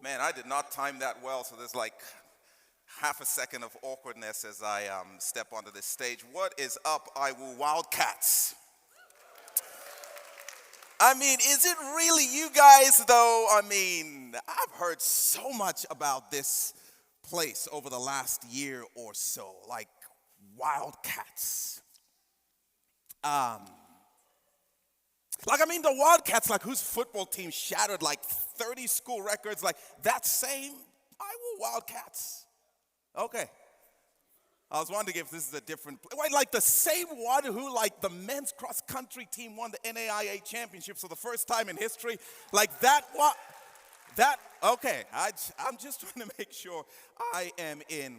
Man, I did not time that well, so there's like half a second of awkwardness as I step onto this stage. What is up, IWU Wildcats? I mean, is it really you guys, though? I mean, I've heard so much about this place over the last year or so, like Wildcats. The Wildcats, whose football team shattered 30 school records, that same IWU Wildcats. Okay. I was wondering if this is a different, the same one who, the men's cross-country team won the NAIA championship for the first time in history. Okay. I'm just trying to make sure I am in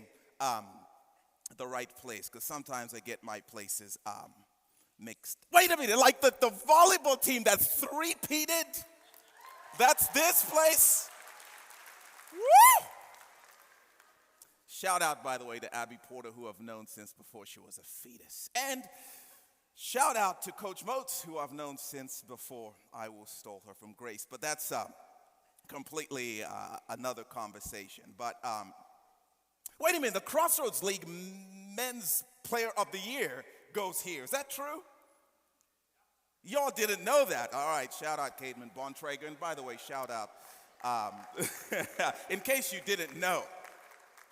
the right place, because sometimes I get my places mixed. Wait a minute, the volleyball team that three-peated? That's this place? Woo! Shout out, by the way, to Abby Porter, who I've known since before she was a fetus. And shout out to Coach Moats, who I've known since before I stole her from Grace. But that's completely another conversation. But wait a minute, the Crossroads League Men's Player of the Year goes here. Is that true? Y'all didn't know that. All right, shout out Cademan Bontrager. And by the way, shout out, in case you didn't know,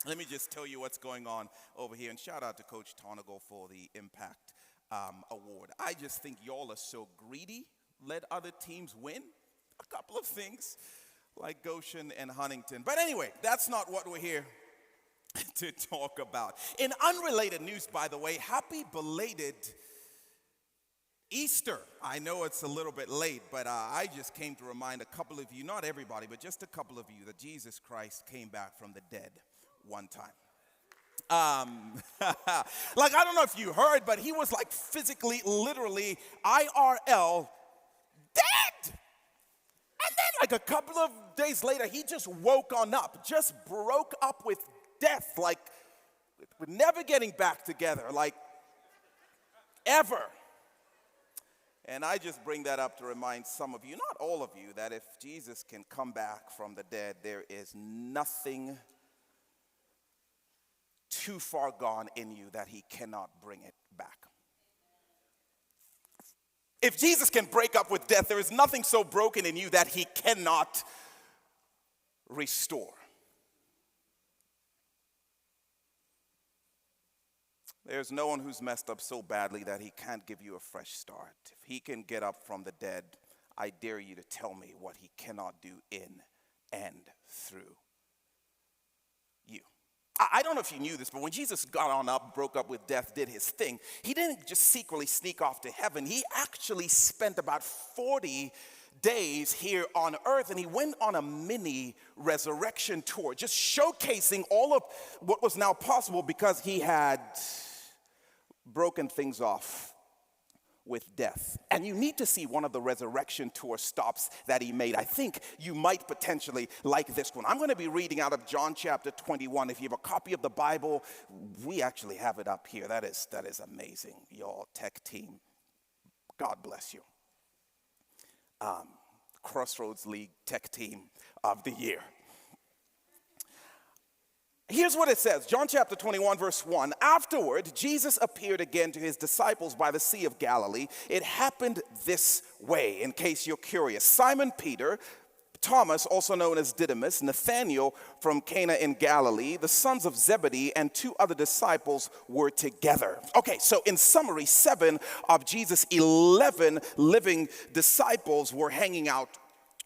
let me just tell you what's going on over here. And shout out to Coach Tonago for the Impact Award. I just think y'all are so greedy. Let other teams win a couple of things like Goshen and Huntington. But anyway, that's not what we're here to talk about. In unrelated news, by the way, happy belated Easter. I know it's a little bit late, but I just came to remind a couple of you, not everybody, but just a couple of you, that Jesus Christ came back from the dead one time. I don't know if you heard, but he was physically, literally, IRL, dead. And then a couple of days later, he just woke on up, just broke up with death, we're never getting back together, ever. And I just bring that up to remind some of you, not all of you, that if Jesus can come back from the dead, there is nothing too far gone in you that he cannot bring it back. If Jesus can break up with death, there is nothing so broken in you that he cannot restore. There's no one who's messed up so badly that he can't give you a fresh start. If he can get up from the dead, I dare you to tell me what he cannot do in and through you. I don't know if you knew this, but when Jesus got on up, broke up with death, did his thing, he didn't just secretly sneak off to heaven. He actually spent about 40 days here on earth, and he went on a mini resurrection tour, just showcasing all of what was now possible because he had broken things off with death. And you need to see one of the resurrection tour stops that he made. I think you might potentially like this one. I'm going to be reading out of John chapter 21. If you have a copy of the Bible, we actually have it up here. That is amazing, y'all tech team. God bless you. Crossroads League Tech Team of the Year. Here's what it says, John chapter 21, verse 1. Afterward, Jesus appeared again to his disciples by the Sea of Galilee. It happened this way, in case you're curious. Simon Peter, Thomas, also known as Didymus, Nathanael from Cana in Galilee, the sons of Zebedee, and two other disciples were together. Okay, so in summary, 7 of Jesus' 11 living disciples were hanging out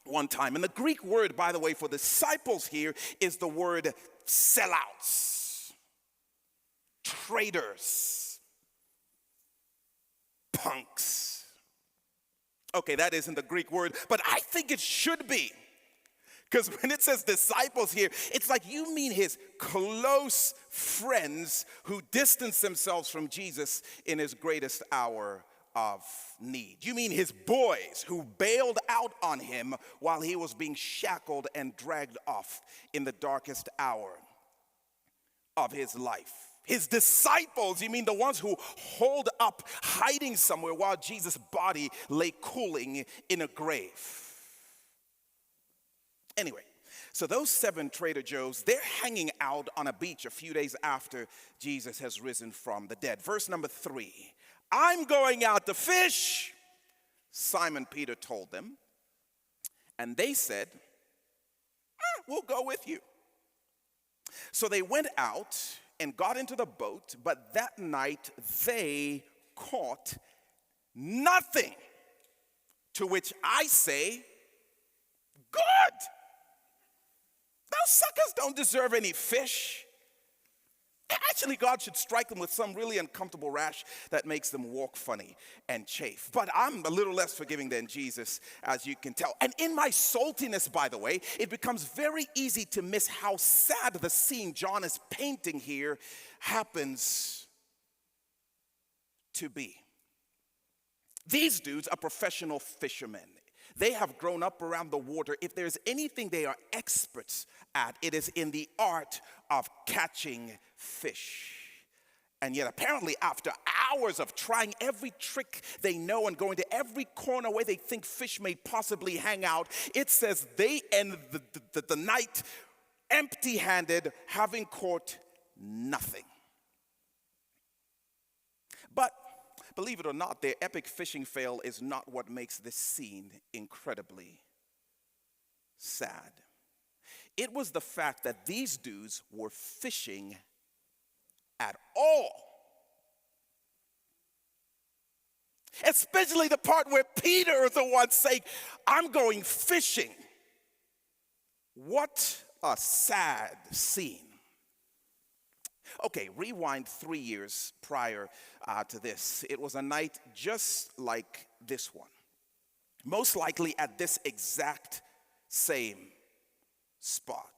one time. And the Greek word, by the way, for disciples here is the word sellouts, traitors, punks. Okay, that isn't the Greek word, but I think it should be. Because when it says disciples here, it's like you mean his close friends who distanced themselves from Jesus in his greatest hour of need. You mean his boys who bailed out on him while he was being shackled and dragged off in the darkest hour of his life. His disciples, you mean the ones who holed up, hiding somewhere while Jesus' body lay cooling in a grave. Anyway, So those 7 Trader Joe's, they're hanging out on a beach a few days after Jesus has risen from the dead. Verse number 3, I'm going out to fish, Simon Peter told them. And they said, we'll go with you. So they went out and got into the boat, but that night they caught nothing. To which I say, good. Those suckers don't deserve any fish. Actually, God should strike them with some really uncomfortable rash that makes them walk funny and chafe. But I'm a little less forgiving than Jesus, as you can tell. And in my saltiness, by the way, it becomes very easy to miss how sad the scene John is painting here happens to be. These dudes are professional fishermen. They have grown up around the water. If there's anything they are experts at, it is in the art of catching fish. And yet apparently after hours of trying every trick they know and going to every corner where they think fish may possibly hang out, it says they end the night empty-handed, having caught nothing. But believe it or not, their epic fishing fail is not what makes this scene incredibly sad. It was the fact that these dudes were fishing at all. Especially the part where Peter is the one saying, I'm going fishing. What a sad scene. Okay, rewind 3 years prior to this. It was a night just like this one. Most likely at this exact same spot.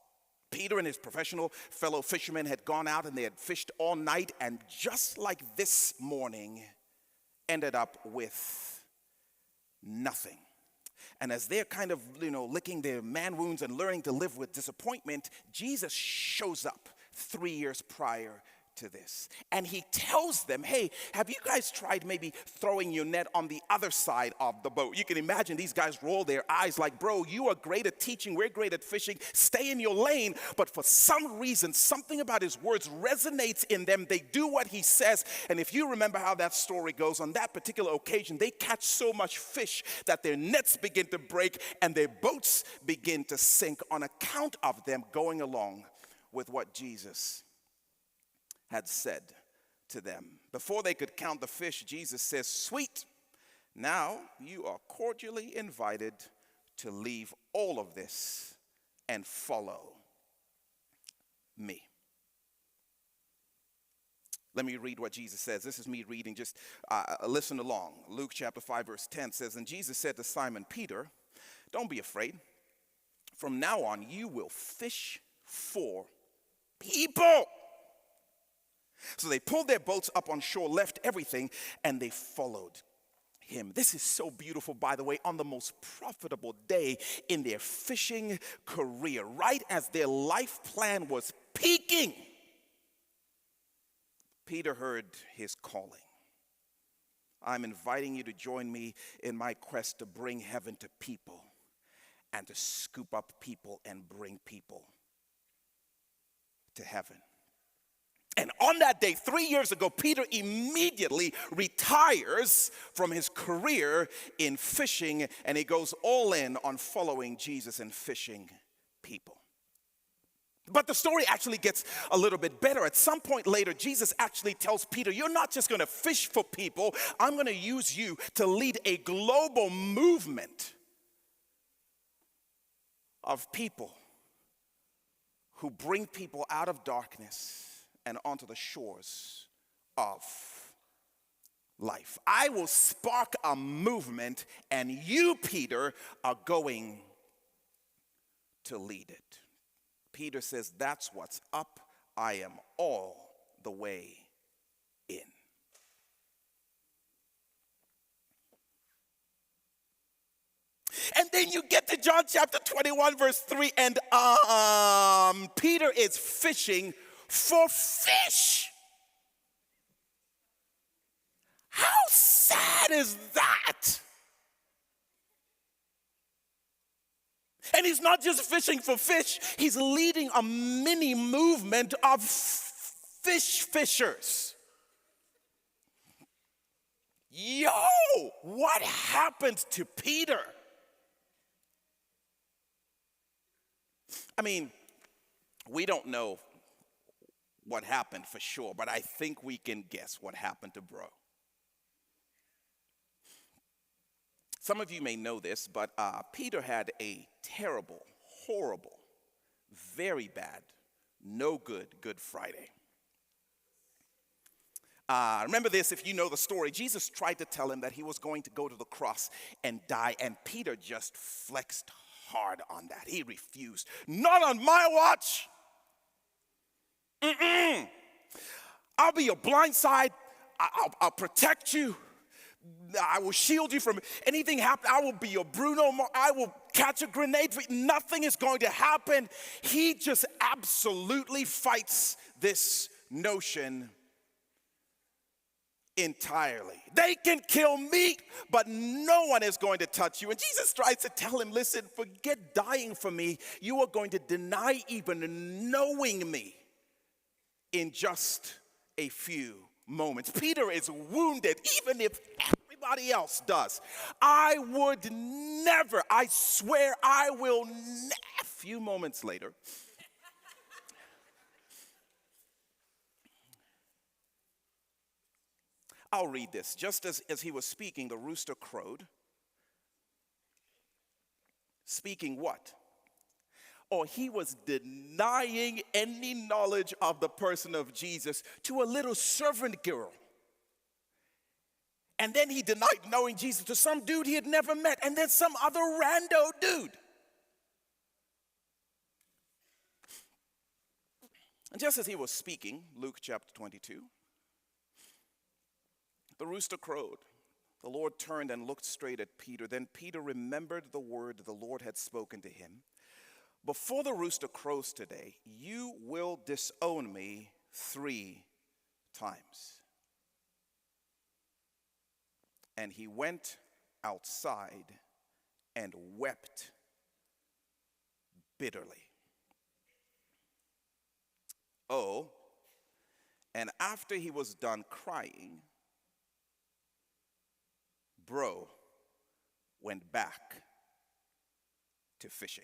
Peter and his professional fellow fishermen had gone out and they had fished all night, and just like this morning, ended up with nothing. And as they're kind of, licking their man wounds and learning to live with disappointment, Jesus shows up 3 years prior to this. And he tells them, hey, have you guys tried maybe throwing your net on the other side of the boat? You can imagine these guys roll their eyes like, bro, you are great at teaching, we're great at fishing, stay in your lane. But for some reason, something about his words resonates in them. They do what he says. And if you remember how that story goes, on that particular occasion, they catch so much fish that their nets begin to break and their boats begin to sink on account of them going along with what Jesus had said to them. Before they could count the fish, Jesus says, sweet, now you are cordially invited to leave all of this and follow me. Let me read what Jesus says. This is me reading, just listen along. Luke chapter 5 verse 10 says, and Jesus said to Simon Peter, don't be afraid. From now on you will fish for people. So they pulled their boats up on shore, left everything, and they followed him. This is so beautiful, by the way, on the most profitable day in their fishing career, right as their life plan was peaking. Peter heard his calling. I'm inviting you to join me in my quest to bring heaven to people and to scoop up people and bring people to heaven. And on that day, 3 years ago, Peter immediately retires from his career in fishing, and he goes all in on following Jesus and fishing people. But the story actually gets a little bit better. At some point later, Jesus actually tells Peter, you're not just going to fish for people. I'm going to use you to lead a global movement of people who bring people out of darkness and onto the shores of life. I will spark a movement, and you, Peter, are going to lead it. Peter says, that's what's up. I am all the way in. And then you get to John chapter 21, verse 3, and Peter is fishing for fish. How sad is that? And he's not just fishing for fish, he's leading a mini movement of fish fishers. Yo, what happened to Peter? I mean, we don't know what happened for sure, but I think we can guess what happened to bro. Some of you may know this, but Peter had a terrible, horrible, very bad, no good Good Friday. Remember this if you know the story. Jesus tried to tell him that he was going to go to the cross and die, and Peter just flexed hard on that. He refused. Not on my watch. I'll be your blind side. I'll protect you. I will shield you from anything happen. I will be your Bruno. I will catch a grenade. Nothing is going to happen. He just absolutely fights this notion entirely. They can kill me, but no one is going to touch you. And Jesus tries to tell him, listen, forget dying for me. You are going to deny even knowing me in just a few moments. Peter is wounded, even if everybody else does. I would never, I swear I will a few moments later, I'll read this. Just as he was speaking, the rooster crowed. Speaking what? Or he was denying any knowledge of the person of Jesus to a little servant girl. And then he denied knowing Jesus to some dude he had never met, and then some other rando dude. And just as he was speaking, Luke chapter 22, the rooster crowed. The Lord turned and looked straight at Peter. Then Peter remembered the word the Lord had spoken to him. Before the rooster crows today, you will disown me 3 times. And he went outside and wept bitterly. Oh, and after he was done crying, bro went back to fishing.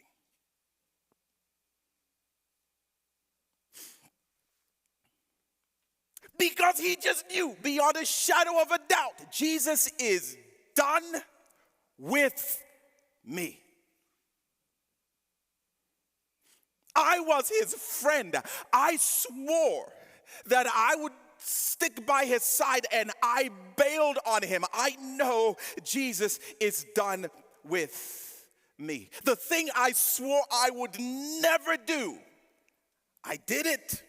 Because he just knew beyond a shadow of a doubt, Jesus is done with me. I was his friend. I swore that I would stick by his side, and I bailed on him. I know Jesus is done with me. The thing I swore I would never do, I did it.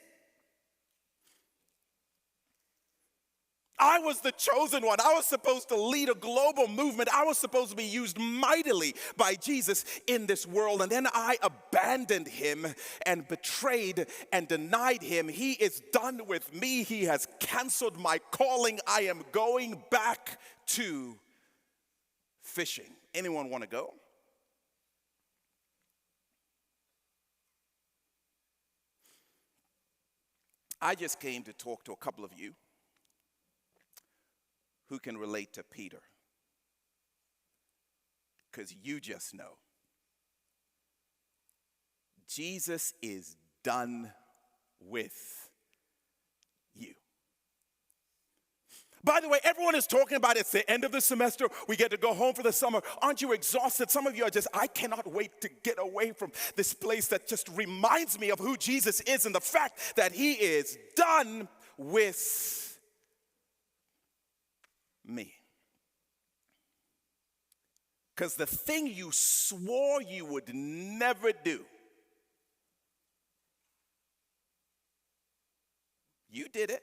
I was the chosen one. I was supposed to lead a global movement. I was supposed to be used mightily by Jesus in this world. And then I abandoned him and betrayed and denied him. He is done with me. He has canceled my calling. I am going back to fishing. Anyone want to go? I just came to talk to a couple of you who can relate to Peter, because you just know Jesus is done with you. By the way, everyone is talking about it's the end of the semester. We get to go home for the summer. Aren't you exhausted? Some of you are just, I cannot wait to get away from this place that just reminds me of who Jesus is and the fact that he is done with me. Because the thing you swore you would never do, you did it.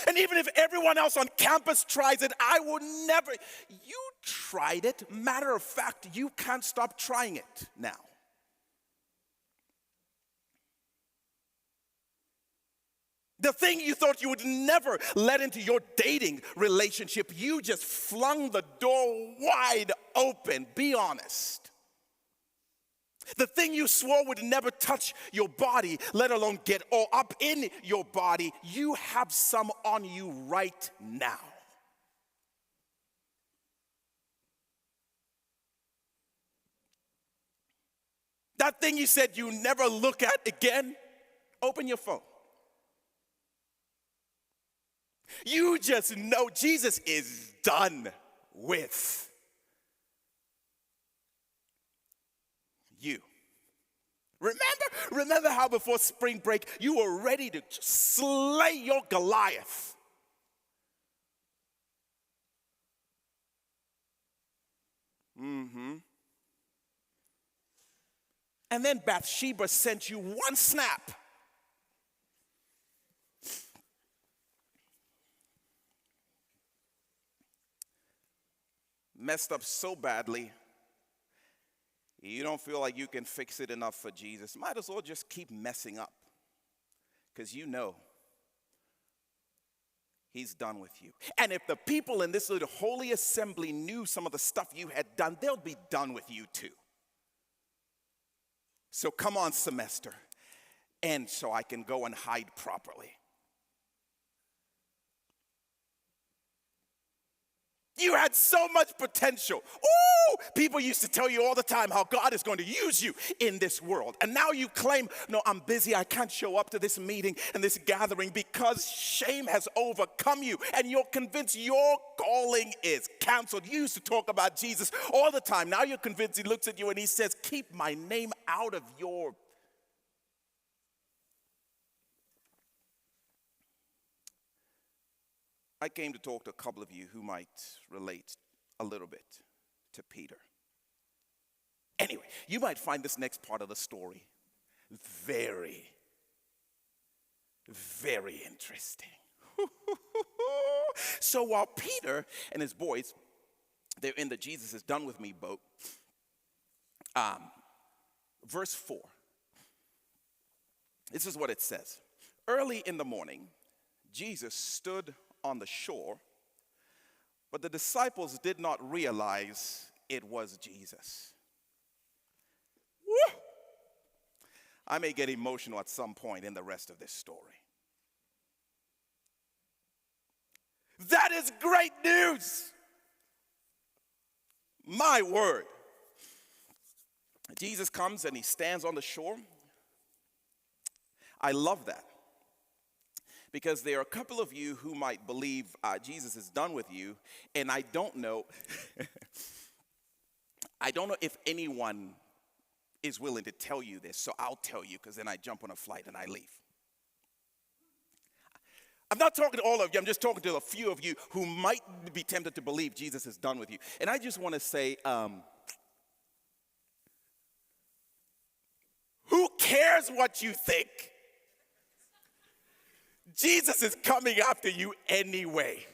And even if everyone else on campus tries it, I will never. You tried it. Matter of fact, you can't stop trying it now. The thing you thought you would never let into your dating relationship, you just flung the door wide open. Be honest. The thing you swore would never touch your body, let alone get all up in your body, you have some on you right now. That thing you said you never look at again, open your phone. You just know Jesus is done with you. Remember how before spring break you were ready to slay your Goliath. And then Bathsheba sent you one snap. Messed up so badly, you don't feel like you can fix it enough for Jesus. Might as well just keep messing up, because you know he's done with you. And if the people in this little holy assembly knew some of the stuff you had done, they'll be done with you too. So come on, semester, and so I can go and hide properly. You had so much potential. Ooh, people used to tell you all the time how God is going to use you in this world. And now you claim, no, I'm busy. I can't show up to this meeting and this gathering because shame has overcome you. And you're convinced your calling is canceled. You used to talk about Jesus all the time. Now you're convinced he looks at you and he says, keep my name out of your... I came to talk to a couple of you who might relate a little bit to Peter. Anyway, you might find this next part of the story very, very interesting. So while Peter and his boys, they're in the Jesus is done with me boat, verse 4, this is what it says. Early in the morning, Jesus stood on the shore, but the disciples did not realize it was Jesus. Woo! I may get emotional at some point in the rest of this story. That is great news. My word. Jesus comes and he stands on the shore. I love that. Because there are a couple of you who might believe Jesus is done with you, and I don't know, if anyone is willing to tell you this, so I'll tell you, because then I jump on a flight and I leave. I'm not talking to all of you, I'm just talking to a few of you who might be tempted to believe Jesus is done with you. And I just want to say, who cares what you think? Jesus is coming after you anyway.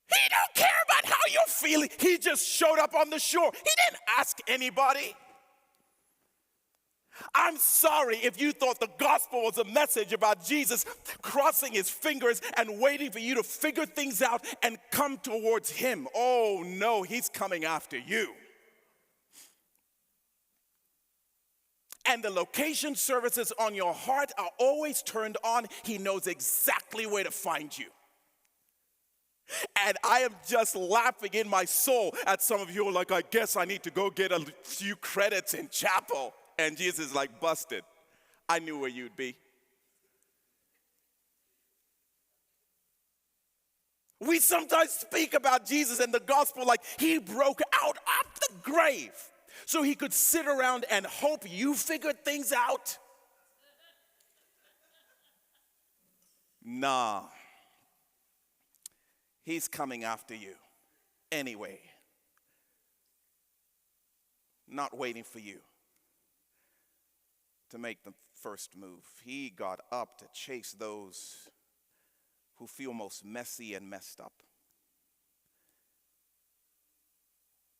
He don't care about how you're feeling. He just showed up on the shore. He didn't ask anybody. I'm sorry if you thought the gospel was a message about Jesus crossing his fingers and waiting for you to figure things out and come towards him. Oh no, he's coming after you. And the location services on your heart are always turned on. He knows exactly where to find you. And I am just laughing in my soul at some of you who are like, I guess I need to go get a few credits in chapel. And Jesus is like, busted. I knew where you'd be. We sometimes speak about Jesus and the gospel like he broke out of the grave so he could sit around and hope you figured things out. Nah. He's coming after you anyway. Not waiting for you to make the first move. He got up to chase those who feel most messy and messed up.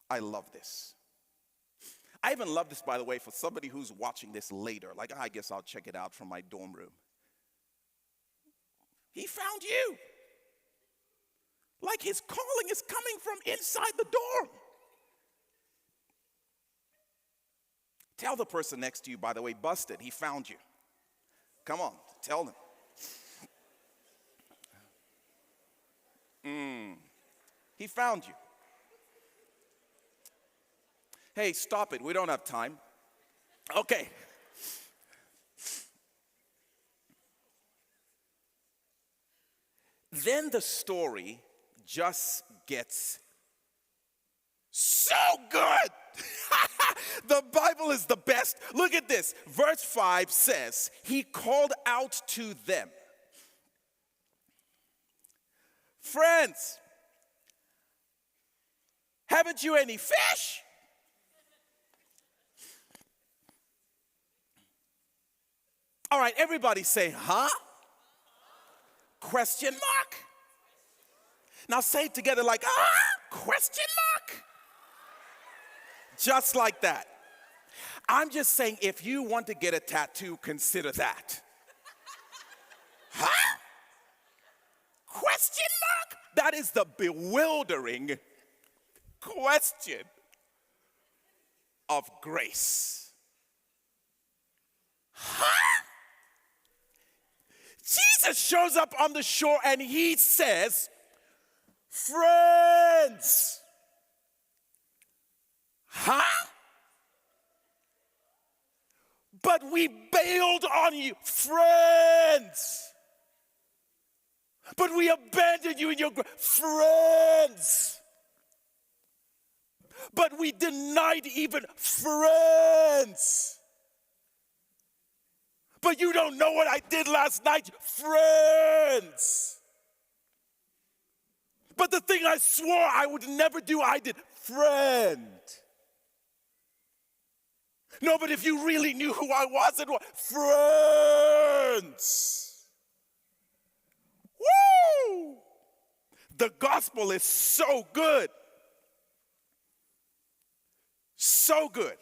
I love this. I even love this, by the way, for somebody who's watching this later. Like, I guess I'll check it out from my dorm room. He found you. Like his calling is coming from inside the dorm. Tell the person next to you, by the way, busted, he found you. Come on, tell them. He found you. Hey, stop it. We don't have time. Okay. Then the story just gets so good. The Bible is the best. Look at this. Verse 5 says, he called out to them, friends, haven't you any fish? All right, everybody say, huh? Question mark. Now say it together like, question mark. Just like that. I'm just saying, if you want to get a tattoo, consider that. Huh? Question mark? That is the bewildering question of grace. Huh? Jesus shows up on the shore and he says, friends. Huh? But we bailed on you, friends. But we abandoned you in your friends. But we denied even friends. But you don't know what I did last night, friends. But the thing I swore I would never do, I did, friend. No, but if you really knew who I was, it was friends. Woo! The gospel is so good. So good.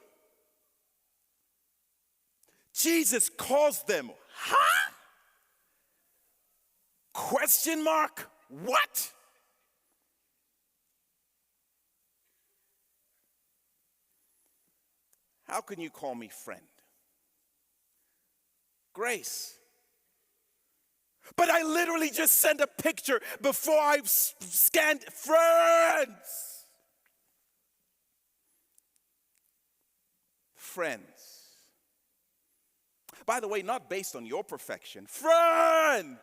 Jesus calls them, huh? Question mark? What? How can you call me friend? Grace. But I literally just sent a picture before I scanned friends. Friends. By the way, not based on your perfection. Friend.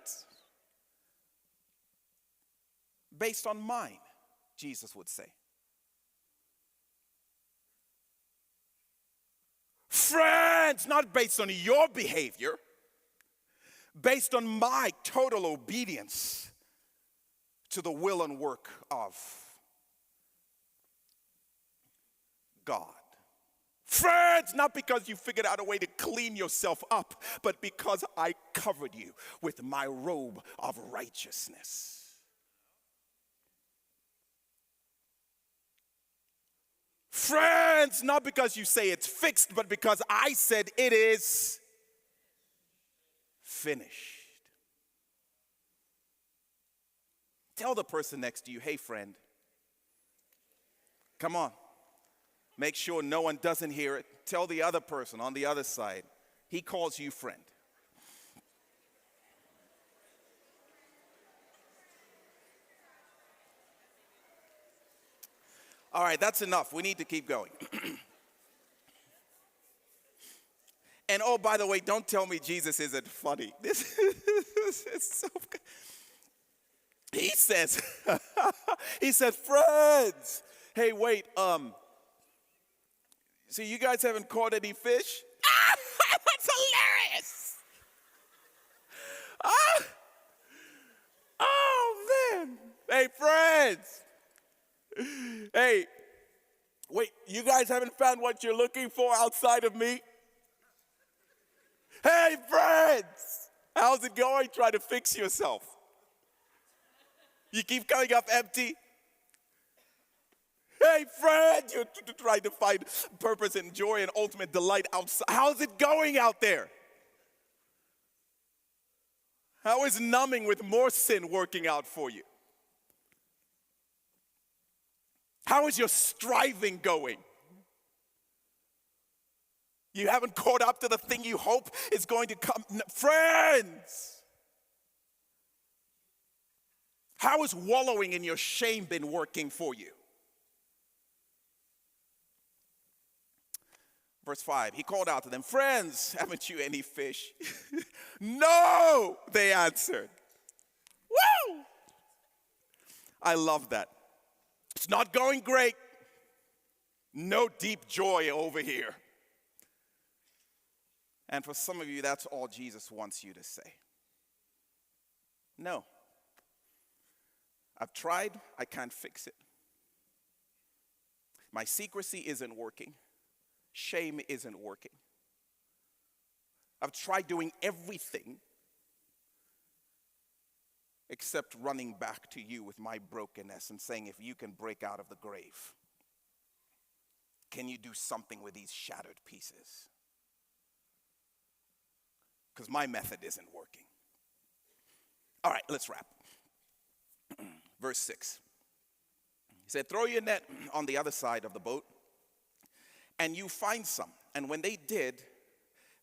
Based on mine, Jesus would say. Friends, not based on your behavior, based on my total obedience to the will and work of God. Friends, not because you figured out a way to clean yourself up, but because I covered you with my robe of righteousness. Friends, not because you say it's fixed, but because I said it is finished. Tell the person next to you, hey friend, come on. Make sure no one doesn't hear it. Tell the other person on the other side, he calls you friend. All right, that's enough. We need to keep going. And oh, by the way, don't tell me Jesus isn't funny. This is so good. He says, friends, hey, wait, so you guys haven't caught any fish? That's hilarious. Oh, man. Hey, friends. Hey, wait, you guys haven't found what you're looking for outside of me? Hey, friends, how's it going? Try to fix yourself. You keep coming up empty. Hey, friend, you're trying to find purpose and joy and ultimate delight outside. How's it going out there? How is numbing with more sin working out for you? How is your striving going? You haven't caught up to the thing you hope is going to come. Friends, how has wallowing in your shame been working for you? Verse 5, he called out to them, friends, haven't you any fish? No, they answered. Woo! I love that. It's not going great. No deep joy over here. And for some of you, that's all Jesus wants you to say. No. I've tried, I can't fix it. My secrecy isn't working. Shame isn't working. I've tried doing everything except running back to you with my brokenness and saying, if you can break out of the grave, can you do something with these shattered pieces? Because my method isn't working. All right, let's wrap. Verse 6. He said, throw your net on the other side of the boat, and you find some. And when they did,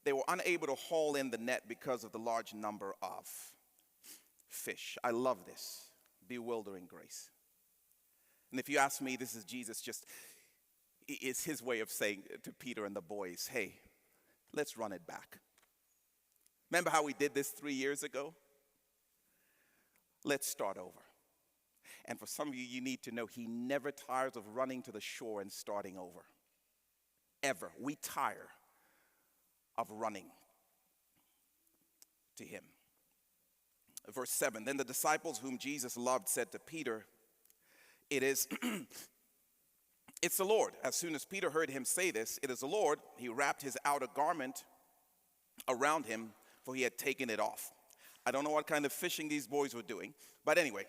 they were unable to haul in the net because of the large number of fish. I love this. Bewildering grace. And if you ask me, this is Jesus it's his way of saying to Peter and the boys, hey, let's run it back. Remember how we did this 3 years ago? Let's start over. And for some of you, you need to know he never tires of running to the shore and starting over. Ever. We tire of running to him. Verse 7, then the disciples whom Jesus loved said to Peter, it's the Lord. As soon as Peter heard him say this, it is the Lord, he wrapped his outer garment around him, for he had taken it off. I don't know what kind of fishing these boys were doing, but anyway,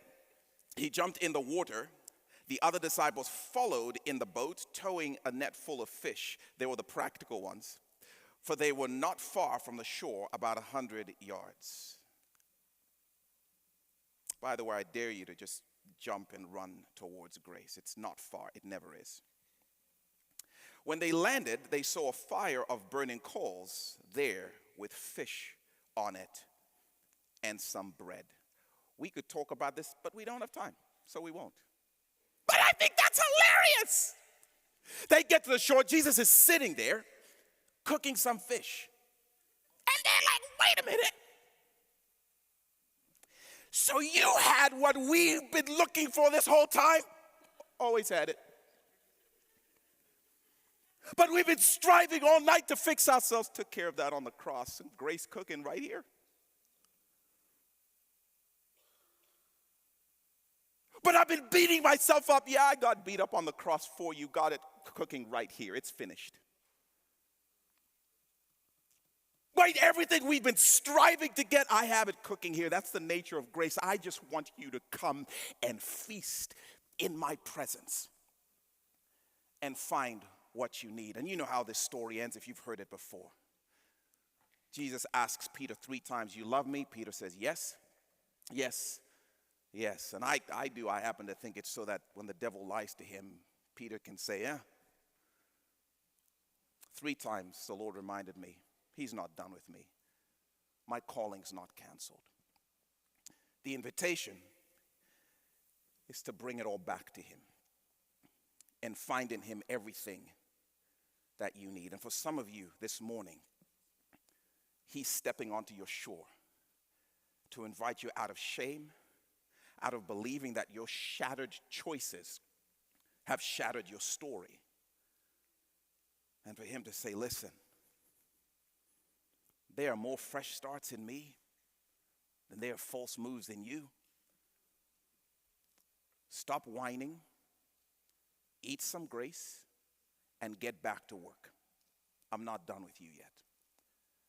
he jumped in the water. The other disciples followed in the boat, towing a net full of fish. They were the practical ones, for they were not far from the shore, about 100 yards. By the way, I dare you to just jump and run towards grace. It's not far. It never is. When they landed, they saw a fire of burning coals there with fish on it and some bread. We could talk about this, but we don't have time, so we won't. But I think that's hilarious. They get to the shore. Jesus is sitting there cooking some fish. And they're like, wait a minute. So you had what we've been looking for this whole time? Always had it. But we've been striving all night to fix ourselves. Took care of that on the cross. And grace cooking right here. But I've been beating myself up. Yeah, I got beat up on the cross for you. Got it cooking right here. It's finished. Wait, everything we've been striving to get, I have it cooking here. That's the nature of grace. I just want you to come and feast in my presence and find what you need. And you know how this story ends if you've heard it before. Jesus asks Peter 3 times, you love me? Peter says, yes, yes, yes. And I do. I happen to think it's so that when the devil lies to him, Peter can say, yeah. 3 times the Lord reminded me, he's not done with me. My calling's not canceled. The invitation is to bring it all back to him and find in him everything that you need. And for some of you this morning, he's stepping onto your shore to invite you out of shame, out of believing that your shattered choices have shattered your story. And for him to say, listen, there are more fresh starts in me than there are false moves in you. Stop whining, eat some grace, and get back to work. I'm not done with you yet.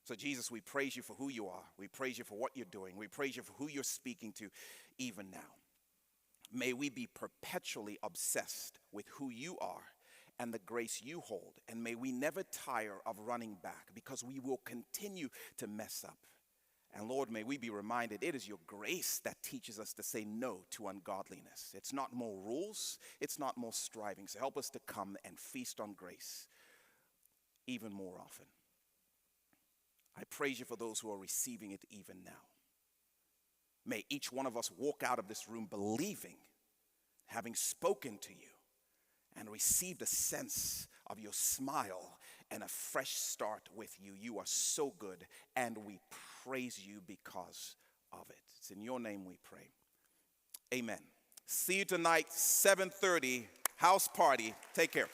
So Jesus, we praise you for who you are. We praise you for what you're doing. We praise you for who you're speaking to even now. May we be perpetually obsessed with who you are and the grace you hold. And may we never tire of running back, because we will continue to mess up. And Lord, may we be reminded it is your grace that teaches us to say no to ungodliness. It's not more rules, it's not more striving. So help us to come and feast on grace even more often. I praise you for those who are receiving it even now. May each one of us walk out of this room believing, having spoken to you, and received a sense of your smile and a fresh start with you. You are so good, and we praise you because of it. It's in your name we pray. Amen. See you tonight, 7:30, house party. Take care.